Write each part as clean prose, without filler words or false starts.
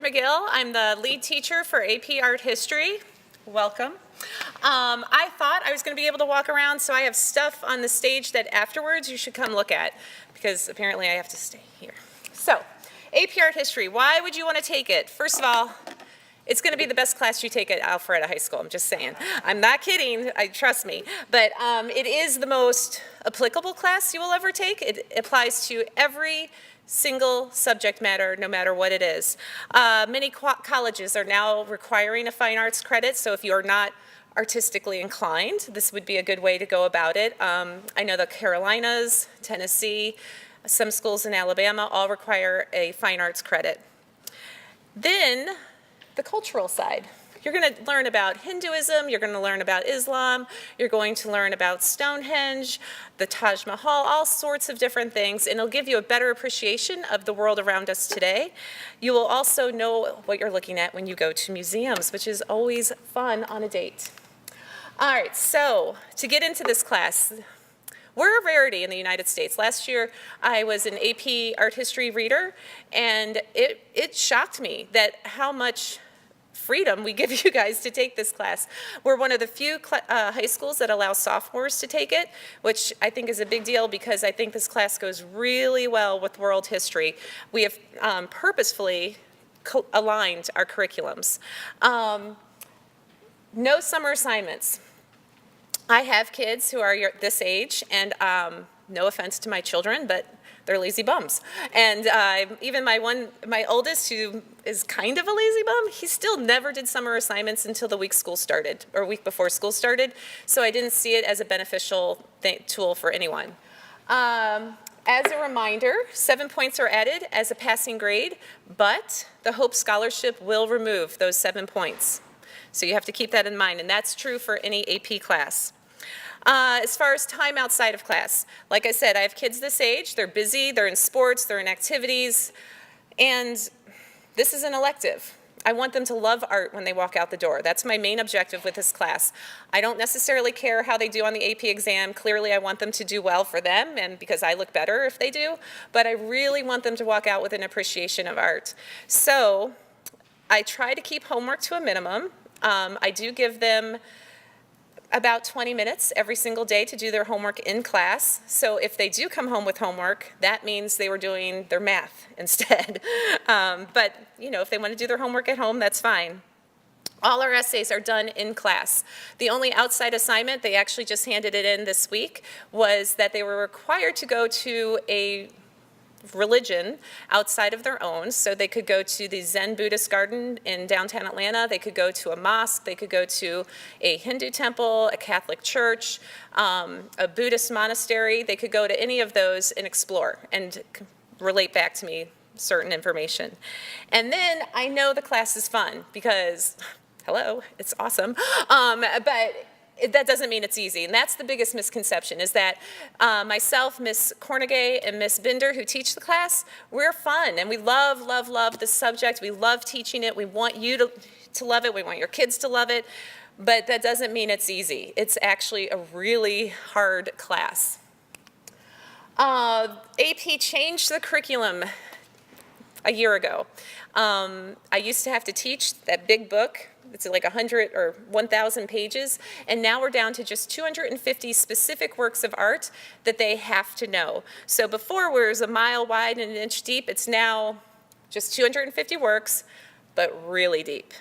McGill. I'm the lead teacher for AP Art History. Welcome. I thought I was going to be able to walk around, so I have stuff on the stage that afterwards you should come look at, because apparently I have to stay here. So, AP Art History, why would you want to take it? First of all, it's going to be the best class you take at Alpharetta High School, I'm just saying. I'm not kidding, trust me. But it is the most applicable class you will ever take. It applies to every single subject matter, no matter what it is. Many colleges are now requiring a fine arts credit, so if you're not artistically inclined, this would be a good way to go about it. I know the Carolinas, Tennessee, some schools in Alabama all require a fine arts credit. Then, the cultural side. You're going to learn about Hinduism, you're going to learn about Islam, you're going to learn about Stonehenge, the Taj Mahal, all sorts of different things, and it'll give you a better appreciation of the world around us today. You will also know what you're looking at when you go to museums, which is always fun on a date. All right, so to get into this class, we're a rarity in the United States. Last year, I was an AP Art History reader, and it shocked me that how much freedom we give you guys to take this class. We're one of the few high schools that allow sophomores to take it, which I think is a big deal because I think this class goes really well with world history. We have purposefully aligned our curriculums. No summer assignments. I have kids who are this age, and no offense to my children, but they're lazy bums. And even my oldest, who is kind of a lazy bum, he still never did summer assignments until the week school started, or week before school started. So I didn't see it as a beneficial tool for anyone. As a reminder, 7 points are added as a passing grade, but the Hope Scholarship will remove those 7 points. So you have to keep that in mind, and that's true for any AP class. As far as time outside of class, like I said, I have kids this age, they're busy, they're in sports, they're in activities, and this is an elective. I want them to love art when they walk out the door. That's my main objective with this class. I don't necessarily care how they do on the AP exam. Clearly, I want them to do well for them, and because I look better if they do, but I really want them to walk out with an appreciation of art. So I try to keep homework to a minimum. I do give them about 20 minutes every single day to do their homework in class. So if they do come home with homework, that means they were doing their math instead. But if they want to do their homework at home, that's fine. All our essays are done in class. The only outside assignment, they actually just handed it in this week, was that they were required to go to a religion outside of their own. So they could go to the Zen Buddhist garden in downtown Atlanta, they could go to a mosque, they could go to a Hindu temple, a Catholic church, a Buddhist monastery. They could go to any of those and explore and relate back to me certain information. And then I know the class is fun because, hello, it's awesome, but that doesn't mean it's easy, and that's the biggest misconception, is that myself, Miss Cornegay, and Miss Binder, who teach the class, we're fun, and we love, love, love the subject. We love teaching it. We want you to love it. We want your kids to love it, but that doesn't mean it's easy. It's actually a really hard class. AP changed the curriculum a year ago. I used to have to teach that big book. It's like 100 or 1,000 pages, and now we're down to just 250 specific works of art that they have to know. So before, where it was a mile wide and an inch deep, it's now just 250 works, but really deep.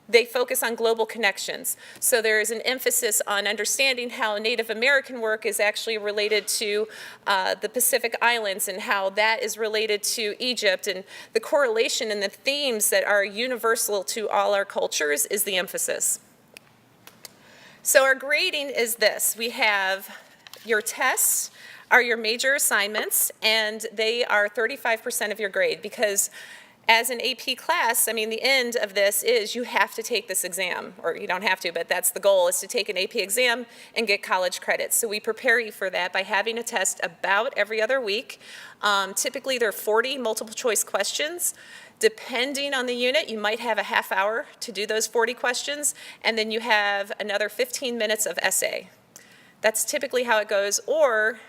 They focus on global connections. So there is an emphasis on understanding how Native American work is actually related to the Pacific Islands and how that is related to Egypt, and the correlation and the themes that are universal to all our cultures is the emphasis. So our grading is this. We have your tests are your major assignments, and they are 35% of your grade, because as an AP class, I mean, the end of this is you have to take this exam, or you don't have to, but that's the goal, is to take an AP exam and get college credit. So we prepare you for that by having a test about every other week. Typically, there are 40 multiple choice questions. Depending on the unit, you might have a half hour to do those 40 questions, and then you have another 15 minutes of essay. That's typically how it goes, or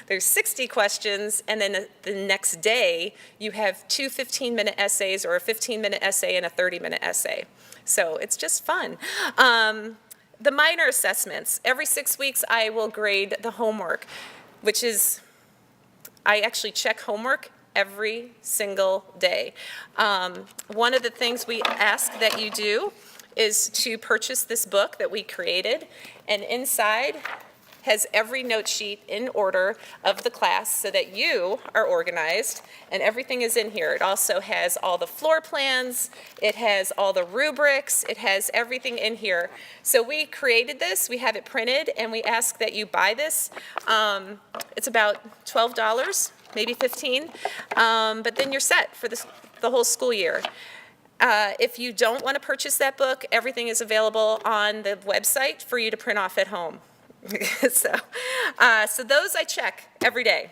There's 60 questions, and then the next day, you have two 15-minute essays or a 15-minute essay and a 30-minute essay. So it's just fun. The minor assessments. Every 6 weeks, I will grade the homework, which is, I actually check homework every single day. One of the things we ask that you do is to purchase this book that we created, and inside has every note sheet in order of the class so that you are organized, and everything is in here. It also has all the floor plans, it has all the rubrics, it has everything in here. So we created this, we have it printed, and we ask that you buy this. It's about $12, maybe $15, but then you're set for the whole school year. If you don't want to purchase that book, everything is available on the website for you to print off at home. So those I check every day.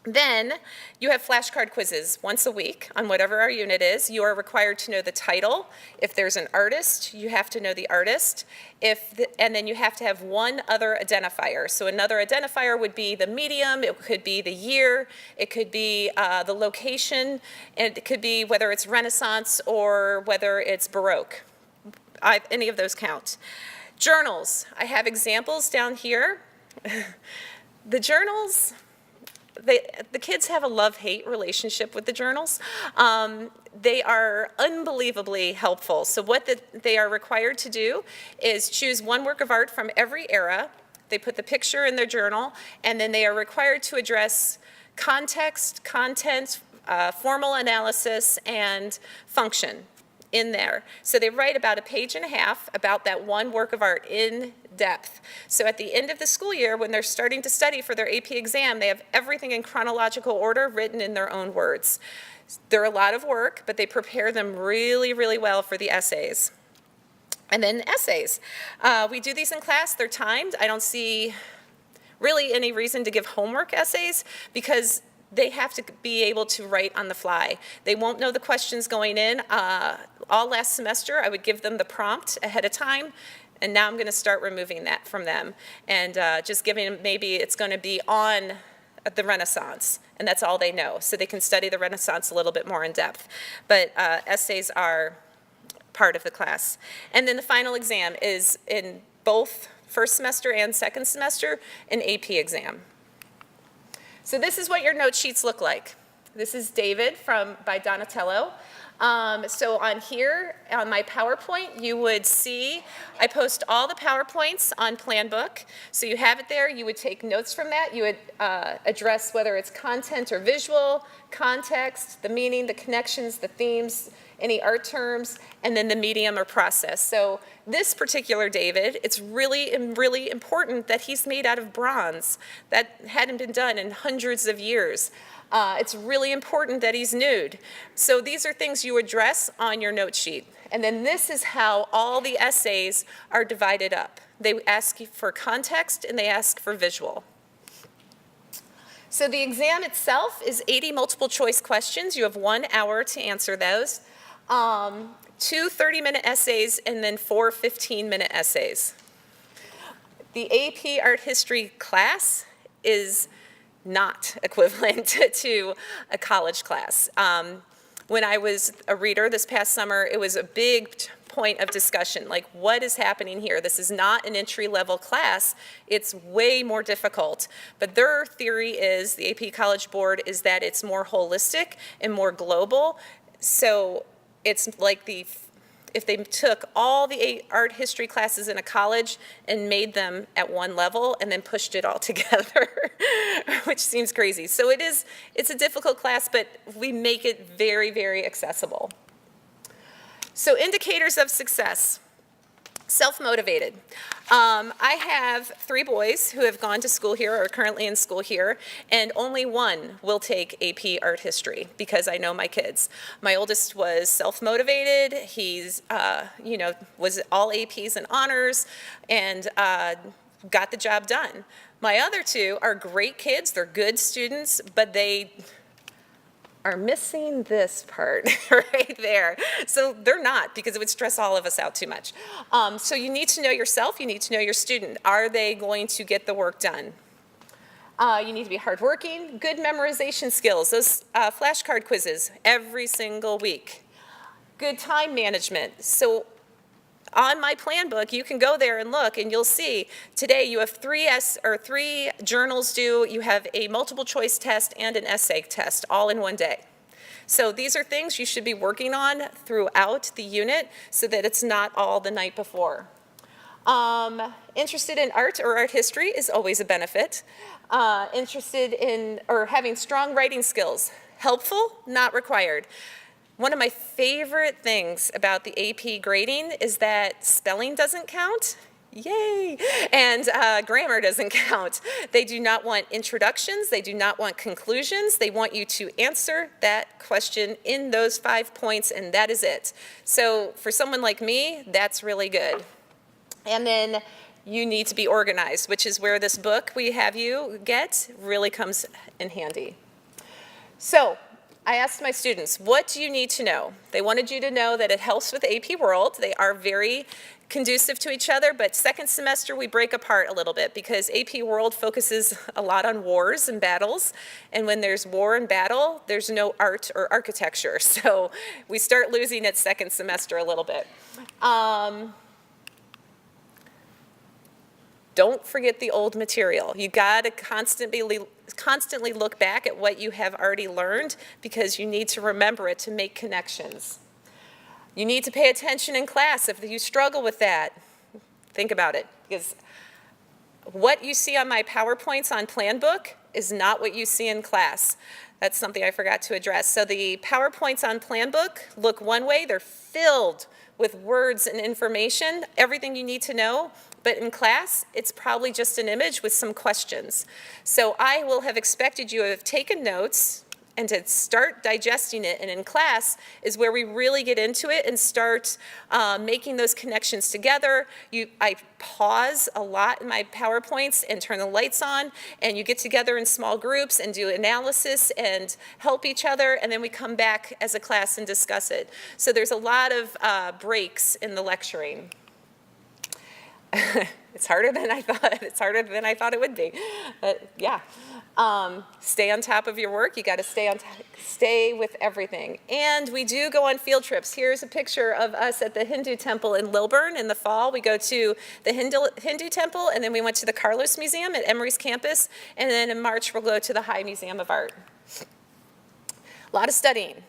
Then you have flashcard quizzes once a week on whatever our unit is. You are required to know the title. If there's an artist, you have to know the artist. And then you have to have one other identifier. So another identifier would be the medium, it could be the year, it could be the location, and it could be whether it's Renaissance or whether it's Baroque. Any of those count. Journals. I have examples down here. The journals, the kids have a love-hate relationship with the journals. They are unbelievably helpful. So what they are required to do is choose one work of art from every era. They put the picture in their journal, and then they are required to address context, content, formal analysis, and function in there. So they write about a page and a half about that one work of art in depth. So at the end of the school year, when they're starting to study for their AP exam, they have everything in chronological order written in their own words. They're a lot of work, but they prepare them really, really well for the essays. And then essays. We do these in class, they're timed. I don't see really any reason to give homework essays because they have to be able to write on the fly. They won't know the questions going in. All last semester, I would give them the prompt ahead of time, and now I'm gonna start removing that from them and just giving them, maybe it's gonna be on the Renaissance, and that's all they know. So they can study the Renaissance a little bit more in depth. But essays are part of the class. And then the final exam is in both first semester and second semester, an AP exam. So this is what your note sheets look like. This is David by Donatello. So on here, on my PowerPoint, you would see, I post all the PowerPoints on Planbook. So you have it there, you would take notes from that, you would address whether it's content or visual, context, the meaning, the connections, the themes, any art terms, and then the medium or process. So this particular David, it's really, really important that he's made out of bronze. That hadn't been done in hundreds of years. It's really important that he's nude. So these are things you address on your note sheet. And then this is how all the essays are divided up. They ask you for context and they ask for visual. So the exam itself is 80 multiple choice questions. You have 1 hour to answer those. 2 30-minute essays and then 4 15-minute essays. The AP Art History class is not equivalent to a college class. When I was a reader this past summer, it was a big point of discussion, like what is happening here? This is not an entry-level class, it's way more difficult. But their theory is, the AP College Board, is that it's more holistic and more global. So it's like if they took all the art history classes in a college and made them at one level and then pushed it all together, which seems crazy. So it's a difficult class, but we make it very, very accessible. So indicators of success. Self-motivated. I have 3 boys who have gone to school here or are currently in school here, and only one will take AP Art History because I know my kids. My oldest was self-motivated. He's, was all APs and honors and got the job done. My other 2 are great kids. They're good students, but they are missing this part right there. So they're not, because it would stress all of us out too much. So you need to know yourself, you need to know your student. Are they going to get the work done? You need to be hardworking, good memorization skills, those flashcard quizzes every single week. Good time management. So on my plan book, you can go there and look, and you'll see today you have three journals due, you have a multiple choice test and an essay test all in one day. So these are things you should be working on throughout the unit so that it's not all the night before. Interested in art or art history is always a benefit. Interested in or having strong writing skills, helpful, not required. One of my favorite things about the AP grading is that spelling doesn't count. Yay! And grammar doesn't count. They do not want introductions. They do not want conclusions. They want you to answer that question in those 5 points, and that is it. So for someone like me, that's really good. And then you need to be organized, which is where this book we have you get really comes in handy. So I asked my students, what do you need to know? They wanted you to know that it helps with AP World. They are very conducive to each other, but second semester we break apart a little bit because AP World focuses a lot on wars and battles, and when there's war and battle, there's no art or architecture, so we start losing it second semester a little bit. Don't forget the old material. You got to constantly look back at what you have already learned because you need to remember it to make connections. You need to pay attention in class. If you struggle with that, think about it, because what you see on my PowerPoints on Plan Book is not what you see in class. That's something I forgot to address. So the PowerPoints on Plan Book look one way. They're filled with words and information, everything you need to know. But in class, it's probably just an image with some questions. So I will have expected you to have taken notes and to start digesting it. And in class is where we really get into it and start making those connections together. I pause a lot in my PowerPoints and turn the lights on, and you get together in small groups and do analysis and help each other, and then we come back as a class and discuss it. So there's a lot of breaks in the lecturing. It's harder than I thought. It's harder than I thought it would be. But yeah, stay on top of your work. You got to stay with everything. And we do go on field trips. Here's a picture of us at the Hindu temple in Lilburn in the fall. We go to the Hindu temple, and then we went to the Carlos Museum at Emory's campus, and then in March we'll go to the High Museum of Art. A lot of studying.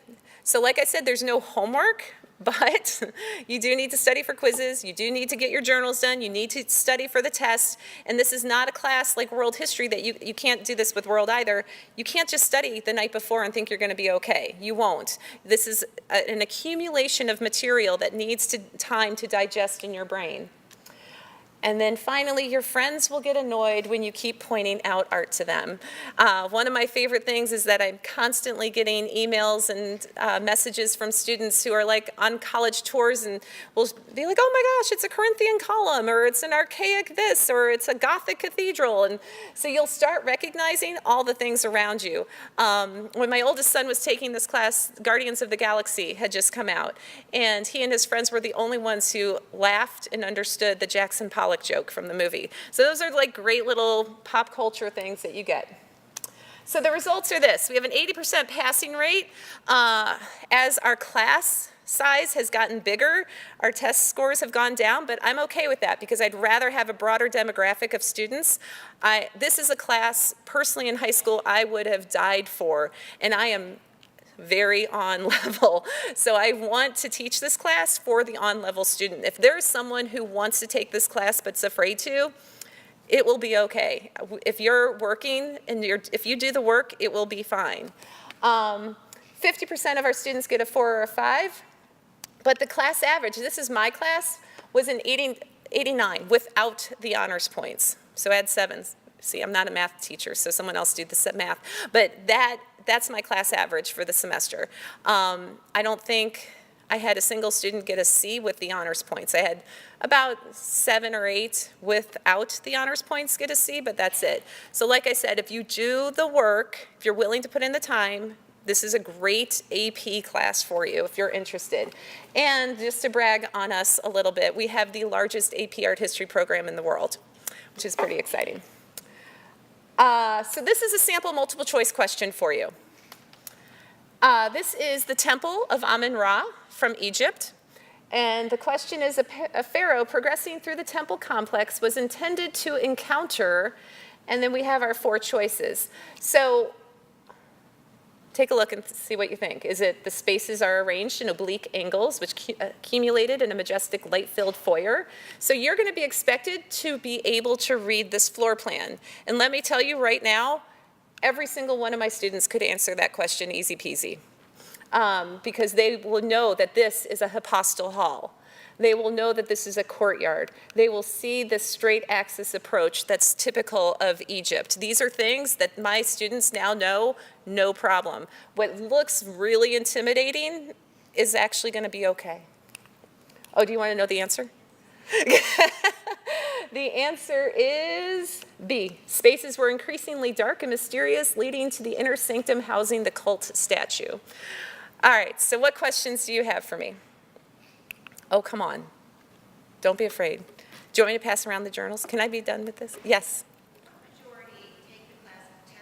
So like I said, there's no homework. But you do need to study for quizzes, you do need to get your journals done, you need to study for the test, and this is not a class like world history that you can't do this with world either. You can't just study the night before and think you're going to be okay. You won't. This is an accumulation of material that needs time to digest in your brain. And then finally, your friends will get annoyed when you keep pointing out art to them. One of my favorite things is that I'm constantly getting emails and messages from students who are like on college tours and will be like, oh my gosh, it's a Corinthian column, or it's an archaic this, or it's a Gothic cathedral. And so you'll start recognizing all the things around you. When my oldest son was taking this class, Guardians of the Galaxy had just come out, and he and his friends were the only ones who laughed and understood the Jackson Pollock joke from the movie. So those are like great little pop culture things that you get. So the results are this. We have an 80% passing rate. As our class size has gotten bigger, our test scores have gone down, but I'm okay with that because I'd rather have a broader demographic of students. This is a class, personally in high school, I would have died for, and I am very on level. So I want to teach this class for the on level student. If there's someone who wants to take this class but's afraid to, it will be okay. If you're working and if you do the work, it will be fine. 50% of our students get a 4 or a 5, but the class average, this is my class, was an 89 without the honors points. So add 7s. See, I'm not a math teacher, so someone else do the math. But that's my class average for the semester. I don't think I had a single student get a C with the honors points. I had about 7 or 8 without the honors points get a C, but that's it. So like I said, if you do the work, if you're willing to put in the time, this is a great AP class for you if you're interested. And just to brag on us a little bit, we have the largest AP art history program in the world, which is pretty exciting. So this is a sample multiple choice question for you. This is the temple of Amun-Ra from Egypt. And the question is, a pharaoh progressing through the temple complex was intended to encounter, and then we have our 4 choices. So take a look and see what you think. Is it the spaces are arranged in oblique angles, which accumulated in a majestic light-filled foyer? So you're going to be expected to be able to read this floor plan. And let me tell you right now, every single one of my students could answer that question easy peasy. Because they will know that this is a hypostyle hall. They will know that this is a courtyard. They will see the straight axis approach that's typical of Egypt. These are things that my students now know, no problem. What looks really intimidating is actually going to be okay. Oh, do you want to know the answer? The answer is B. Spaces were increasingly dark and mysterious, leading to the inner sanctum housing the cult statue. All right, so what questions do you have for me? Oh, come on. Don't be afraid. Do you want me to pass around the journals? Can I be done with this? Yes. Majority take the class of 10,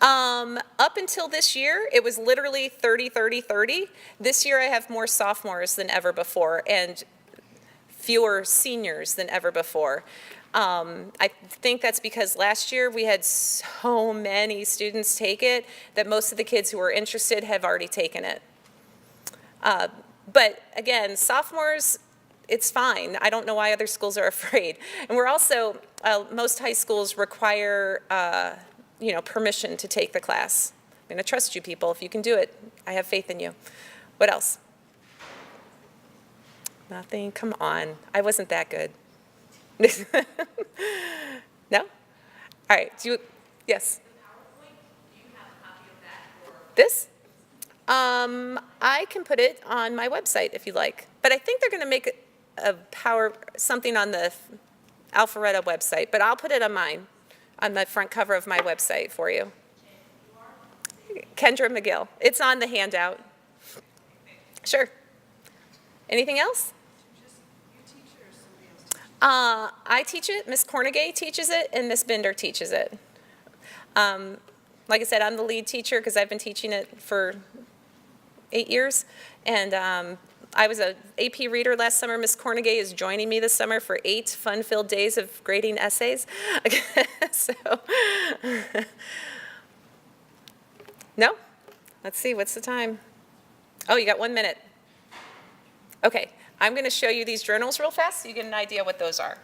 11, and 12. Up until this year, it was literally 30, 30, 30. This year I have more sophomores than ever before and fewer seniors than ever before. I think that's because last year we had so many students take it that most of the kids who were interested have already taken it. But again, sophomores, it's fine. I don't know why other schools are afraid. And we're also, most high schools require, permission to take the class. I'm going to trust you people. If you can do it, I have faith in you. What else? Nothing? Come on. I wasn't that good. No? All right. Yes? The PowerPoint, do you have a copy of that? Or? This? I can put it on my website if you like. But I think they're going to make something on the Alpharetta website. But I'll put it on mine, on the front cover of my website for you. Kendra McGill. It's on the handout. Sure. Anything else? I teach it, Miss Cornegay teaches it, and Miss Binder teaches it. Like I said, I'm the lead teacher because I've been teaching it for 8 years. And I was an AP reader last summer. Miss Cornegay is joining me this summer for 8 fun-filled days of grading essays. So, no? Let's see, what's the time? Oh, you got 1 minute. Okay. I'm going to show you these journals real fast so you get an idea what those are.